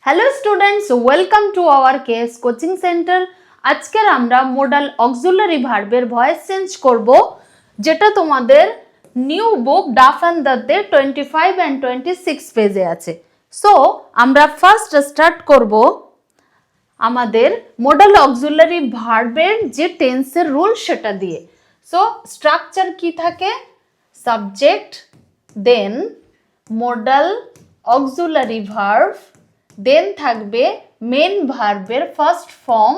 Hello students, welcome to our KS coaching centre. আজকের আমরা modal auxiliary ভার্বের voice change করব, যেটা তোমাদের নিউ বুক ডাফ অ্যান্ড দ্য 25 অ্যান্ড 26 পেজে আছে। সো আমরা ফার্স্ট স্টার্ট করব আমাদের মডাল অক্সিলারি ভার্বের যে টেন্সের রুল সেটা দিয়ে। সো স্ট্রাকচার কি থাকে? Subject, then modal auxiliary verb, then থাকবে মেন ভার্বের first form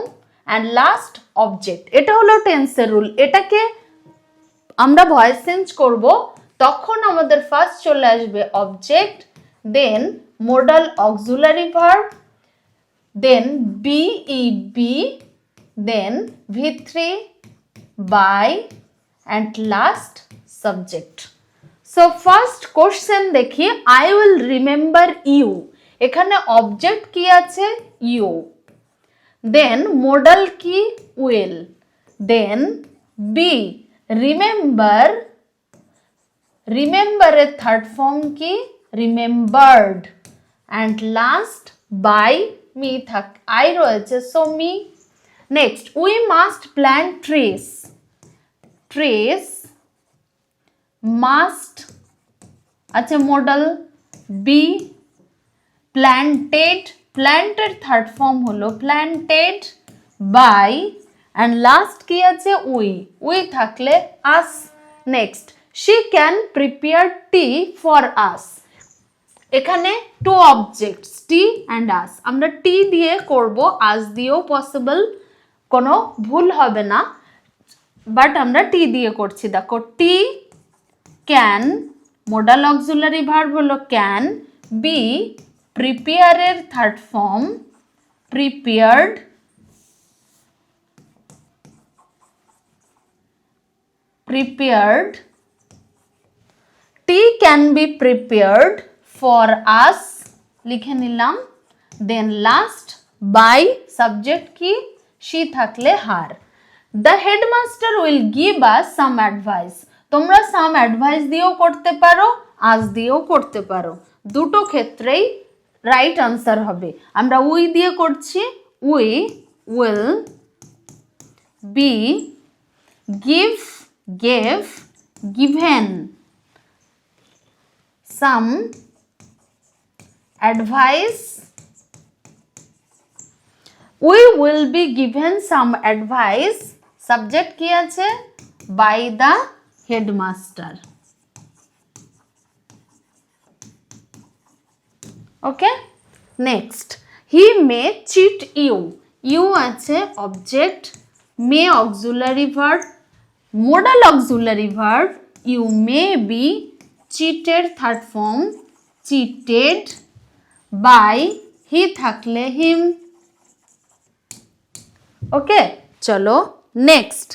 and last object. এটা হলো টেন্সের রুল। এটাকে আমরা ভয়েস চেঞ্জ করব, তখন আমাদের ফার্স্ট চলে আসবে object, then modal auxiliary verb, then be, then V3 by and last subject. So first question দেখি, I will remember you. এখানে অবজেক্ট কি আছে? ইউ। দেন মডাল কি? উইল। দেন বি রিমেম্বার, রিমেম্বারের থার্ড ফর্ম কি? Remembered. And last by me থাক, I রয়েছে, so me. Next, we must plant trees. Trees must আছে মডাল বি। প্ল্যান্টেড, প্ল্যান্টের থার্ড ফর্ম হলো প্ল্যান্টেড বাই, অ্যান্ড লাস্ট কি আছে? উই। উই থাকলে us. Next, she can prepare tea for us. এখানে two objects, tea and us. আমরা tea দিয়ে করব, আস দিয়েও পসিবল, কোনো ভুল হবে না, বাট আমরা টি দিয়ে করছি। দেখো, tea can, modal auxiliary verb হলো ক্যান, বি প্রিপেয়ারের third form prepared, prepared, tea can be prepared for us, লিখে নিলাম। দেন লাস্ট বাই, সাবজেক্ট কি? শি থাকলে her. The headmaster will give us some advice. তোমরা সাম অ্যাডভাইস দিয়েও করতে পারো, আজ দিয়েও করতে পারো, দুটো ক্ষেত্রেই রাইট আনসার হবে। আমরা উই দিয়ে করছি, we will be give, gave, given some advice, we will be given some advice, subject কি আছে? By the headmaster. Okay, next, he may cheat you. You আছে object, may auxiliary verb, modal auxiliary verb, you may be চিটের third form cheated by, he থাকলে him. Okay, চলো next,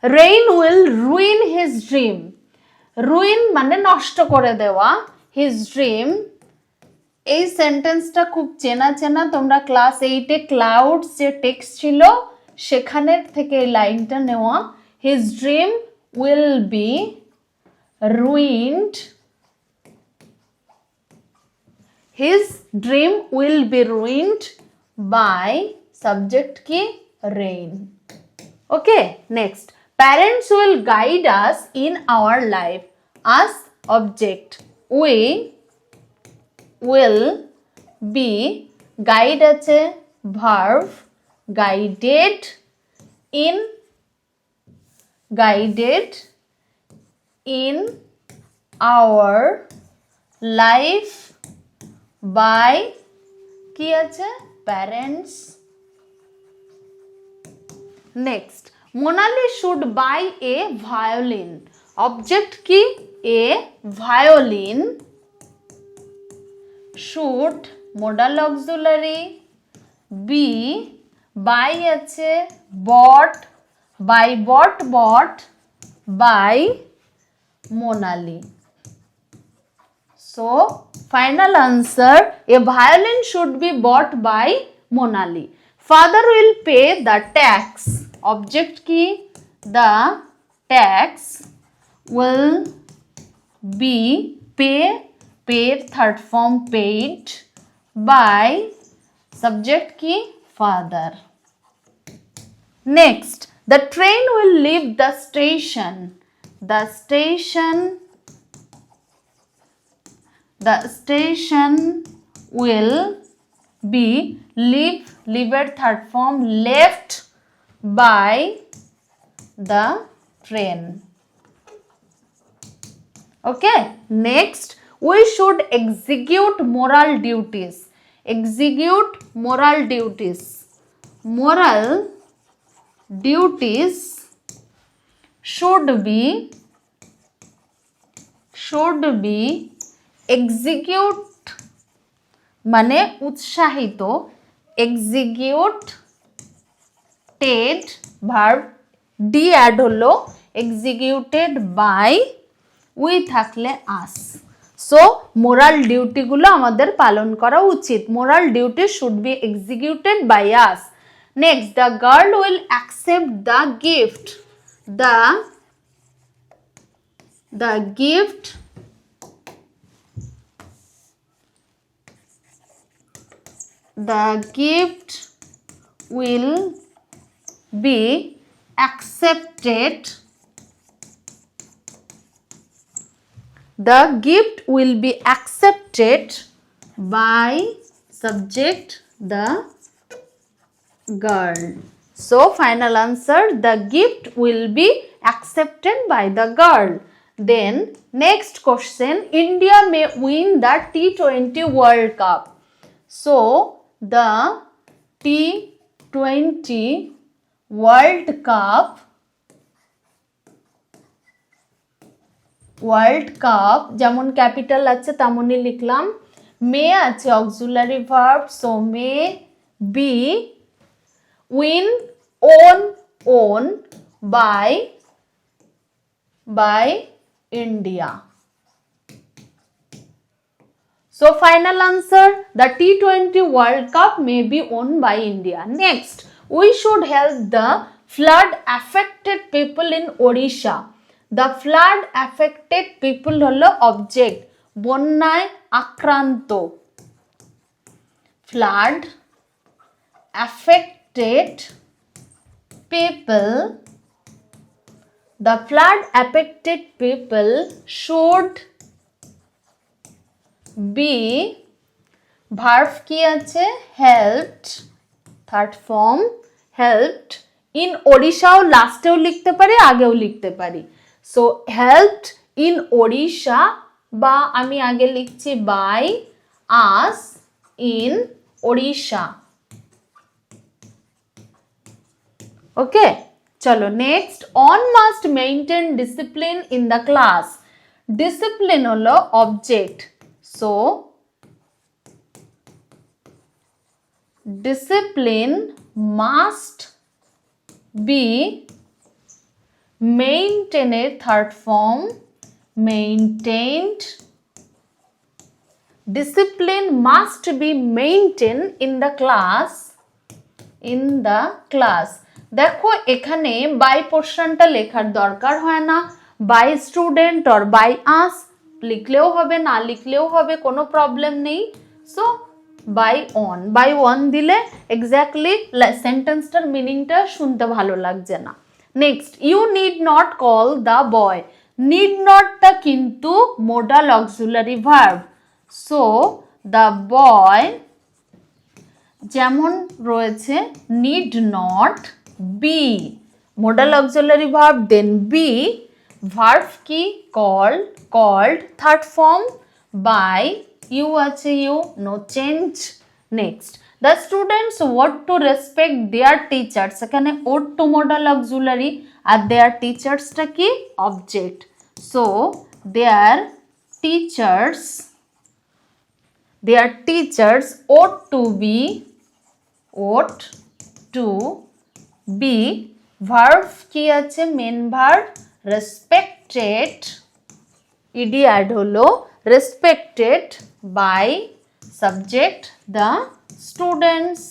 rain will ruin his dream. Ruin মানে নষ্ট করে দেওয়া, his dream. এই সেন্টেন্সটা খুব চেনা চেনা, তোমরা ক্লাস 8-এ ক্লাউডস যে টেক্সট ছিল সেখানের থেকে এই লাইনটা নেওয়া। His dream will be ruined, his dream will be ruined by, subject কি? Rain. Okay, next, parents will guide us in our life. Us object, we will be, guide আছে verb, guided in, guided in our life by কি আছে? parents. Next, Monali should buy a violin. Object কি? a violin, should modal auxiliary, be buy আছে bought, by bought, bought by Monali. So final answer, a violin should be bought by Monali. Father will pay the tax. Object কি? the tax will be pay, paid third form paid by subject কি father. Next, the train will leave the station, the station, the station will be leave এর third form left by the train. Okay, next, we should execute moral duties. Execute moral duties. Moral duties should be execute মানে উৎসাহিত, executed verb D add হলো, executed by we থাকলে us. So moral ডিউটিগুলো আমাদের পালন করা উচিত। Moral duty should be executed by us. Next, the girl will accept the gift, the gift will be accepted, the gift will be accepted by subject the girl. So final answer, the gift will be accepted by the girl. Then next question, India may win the T20 World Cup. So the T20 World Cup যেমন capital আছে তেমনই লিখলাম, মে আছে auxiliary verb, so may be win own by India. So final answer, the T20 World Cup may be won by India. Next, we should help the flood affected people in Odisha. The flood affected people হলো object, বন্যায় আক্রান্ত, flood affected people, the flood affected people should be verb কি আছে helped, third form helped, in Odisha ও লাস্টেও লিখতে পারি আগেও লিখতে পারি। সো helped in Odisha বা আমি আগে লিখছি by us in Odisha. ওকে, চলো next, on must maintain discipline in the class. Discipline হলো object, so discipline must be maintained, third form maintained. Discipline must be maintained in the class, দেখো এখানে by পোর্শনটা লেখার দরকার হয় না, by student or by us লিখলেও হবে না লিখলেও হবে, কোনো প্রবলেম নেই। সো বাই অন দিলে এক্স্যাক্টলি সেন্টেন্সটার মিনিংটা শুনতে ভালো লাগছে না। Next, you need not call the boy, need নটটা কিন্তু modal auxiliary verb, so the boy যেমন রয়েছে need not be modal auxiliary verb, then be verb কি called, third form by, you আছে you, no change. Next, the students ought to respect their teachers, এখানে ought to modal auxiliary আর their টিচার্সটা কি object, so their teachers ought to be verb কি আছে main verb respected, ED add হলো, respected by subject the students.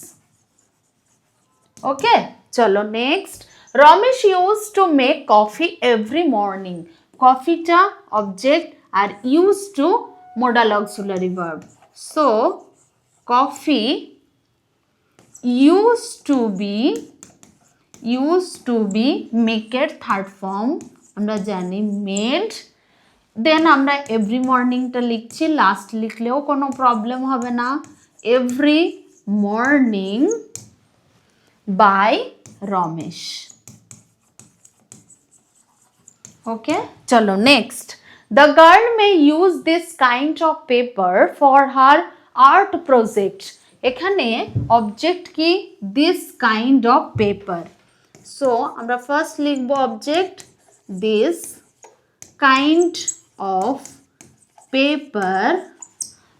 Okay, চলো next, Ramesh use to make coffee every morning, কফিটা object আর use to modal auxiliary verb, so coffee used to be make এর থার্ড ফর্ম আমরা জানি made, দেন আমরা এভরি মর্নিংটা লিখছি, লাস্ট লিখলেও কোনো প্রবলেম হবে না, every morning by Ramesh. Okay, চলো next. The girl may use this kind of paper for her art project. এখানে অবজেক্ট কি? This kind of paper. So আমরা ফার্স্ট লিখবো object this kind of paper,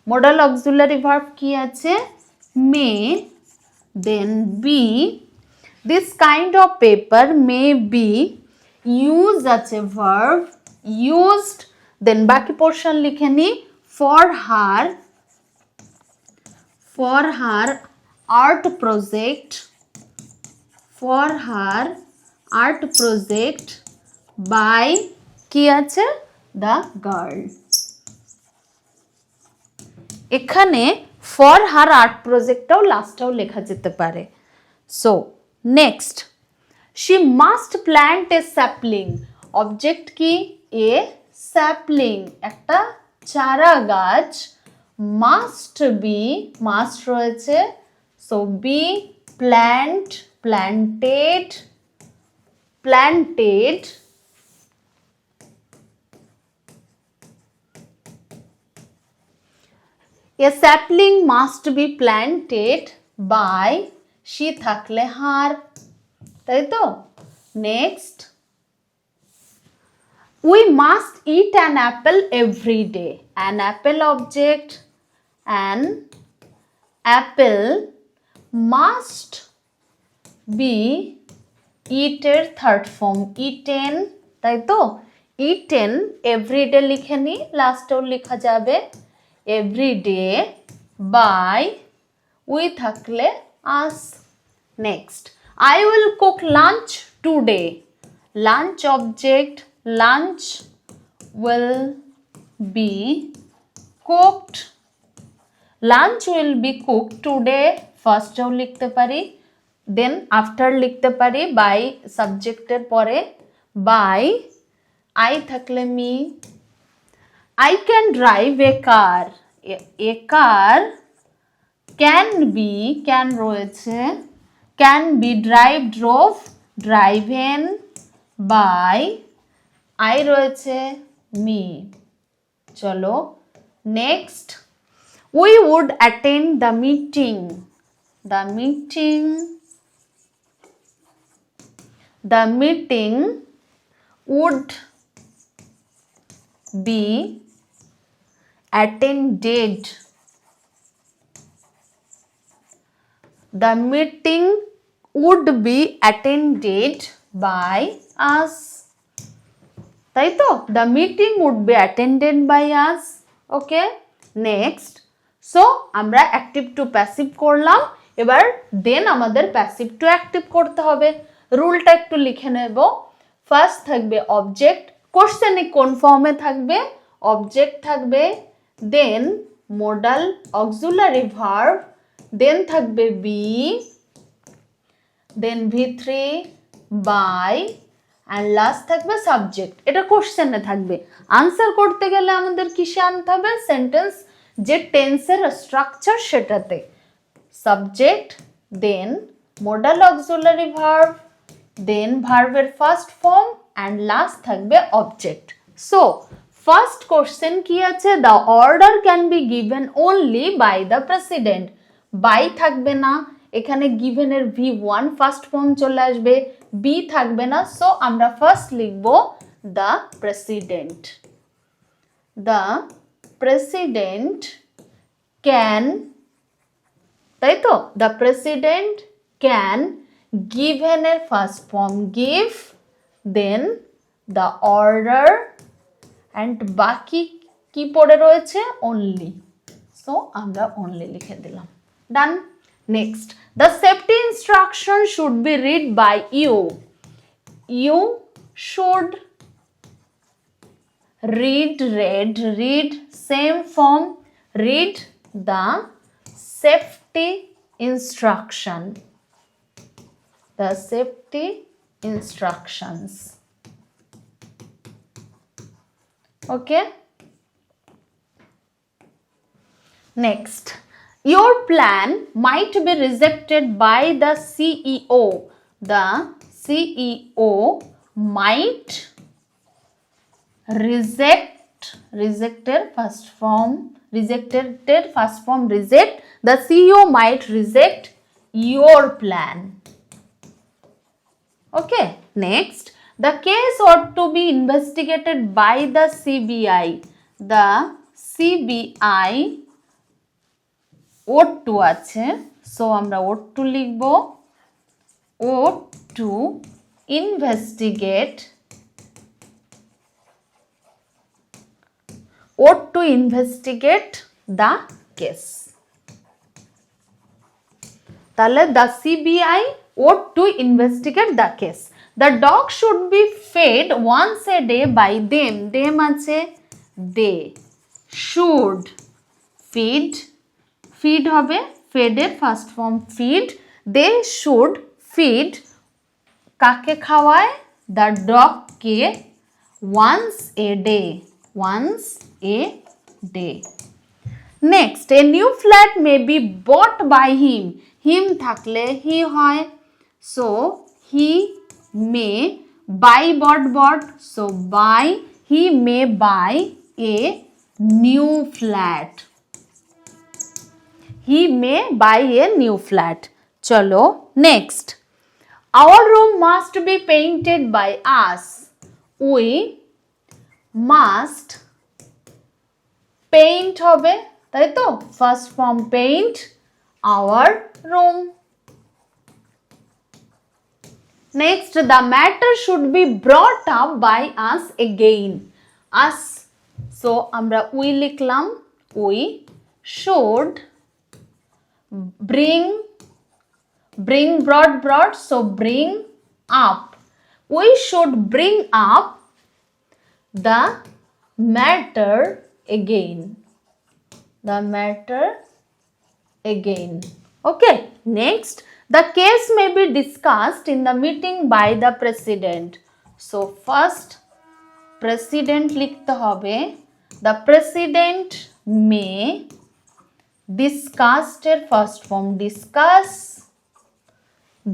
modal auxiliary verb কি আছে? May, then be, this kind of paper may be, use আছে verb used, then বাকি portion লিখে নি for her art project, for her art project by কি আছে? The girl. এখানে for her art প্রজেক্টটাও লাস্টটাও লেখা যেতে পারে। So next, she must plant a sapling. Object কি? এ স্যাপলিং, একটা চারা গাছ। মাস্ট বি, মাস্ট রয়েছে, so be plant, planted, planted, a sapling must be planted by, she থাকলে হার, তাই তো? Next, we must eat an apple every day. An apple object, an apple must be eaten third form eaten, তাই তো? eaten everyday লিখে নি, লাস্টেও লেখা যাবে everyday by, we থাকলে us। next, I will cook lunch today. lunch object, lunch will be cooked, lunch will be cooked today, ফার্স্টেও লিখতে পারি, then after লিখতে পারি বাই সাবজেক্টের পরে, বাই আই থাকলে me. I can drive a car. A car can be, can রয়েছে, can be drive, drove, driven by, I রয়েছে me। চলো next, we would attend the meeting. The meeting would be attended. The meeting would be attended by us, তাই তো? The meeting would be attended by us. Okay, next. So আমরা active to passive করলাম, এবার দেন আমাদের passive to active করতে হবে। রুলটা একটু লিখে নেব। ফার্স্ট থাকবে অবজেক্ট, কোশ্চেনে কোন ফর্মে থাকবে? অবজেক্ট থাকবে, then modal auxiliary verb, then থাকবে be, then V3 by, and last থাকবে সাবজেক্ট। এটা কোশ্চেনে থাকবে। আনসার করতে গেলে আমাদের কিসে আনতে হবে? সেন্টেন্স যে টেন্সের স্ট্রাকচার সেটাতে। Subject, then modal auxiliary verb, then ভার্বের ফার্স্ট ফর্ম, অ্যান্ড লাস্ট থাকবে অবজেক্ট। সো ফার্স্ট কোশ্চেন কি আছে? The order can be given only by the president. By থাকবে না, এখানে গিভেনের V1 ফার্স্ট ফর্ম চলে আসবে, বি থাকবে না। সো আমরা ফার্স্ট লিখব the president. The president can, তাই তো? দ্য প্রেসিডেন্ট ক্যান, গিভেনের first form give, then the order, and বাকি কি পড়ে রয়েছে? অনলি। সো আমরা অনলি লিখে দিলাম। Done. Next, the safety instruction should be read by you. You should read, read, read, same form, read the safety instruction. The safety instructions. Okay. Next, your plan might be rejected by the CEO. The CEO might rejected first form reject. The CEO might reject your plan. Okay. Next, the case ought to be investigated by the CBI. The CBI ought to আছে, so আমরা ought to লিখব, ought to investigate the case. তাহলে the CBI ought to investigate the case. The dog should be fed once a day by them. Them আছে, they should feed হবে, fed এর first form feed. They should feed কাকে খাওয়ায়? The dog K once a day. Next, a new flat may be bought by him. Him থাকলে he হয়, so he may buy bought, so buy, he may buy a new flat. He may buy a new flat. Chalo, next, our room must be painted by us. We must paint হবে, তাই তো, first form paint our room. Next, the matter should be brought up by us again. Us, so আমরা we লিখলাম, we should bring brought, so bring up. We should bring up the matter again. Okay. Next, the case may be discussed in the meeting by the president. So first president লিখতে হবে, the president may discuss এর first form discuss,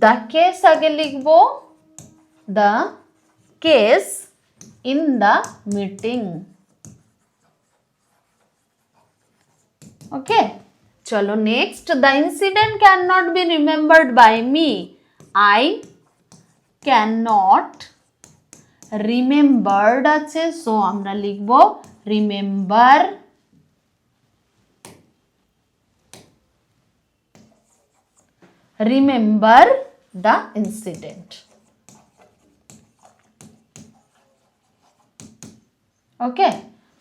the case আগে লিখব, the case in the meeting. Okay. Chalo, next, the incident cannot be remembered by me. I cannot remembered আছে, so আমরা লিখব remember. Remember the incident. Okay.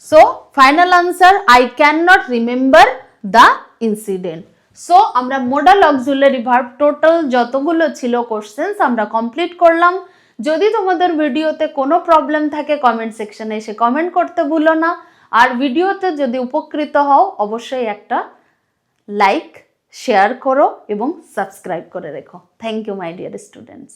So final answer, I cannot remember the incident. So আমরা modal auxiliary verb total যতগুলো ছিল questions আমরা complete করলাম। যদি তোমাদের ভিডিওতে কোনো প্রবলেম থাকে কমেন্ট সেকশনে এসে কমেন্ট করতে ভুলো না। আর ভিডিওতে যদি উপকৃত হও অবশ্যই একটা লাইক শেয়ার করো এবং সাবস্ক্রাইব করে রেখো। Thank you my dear students.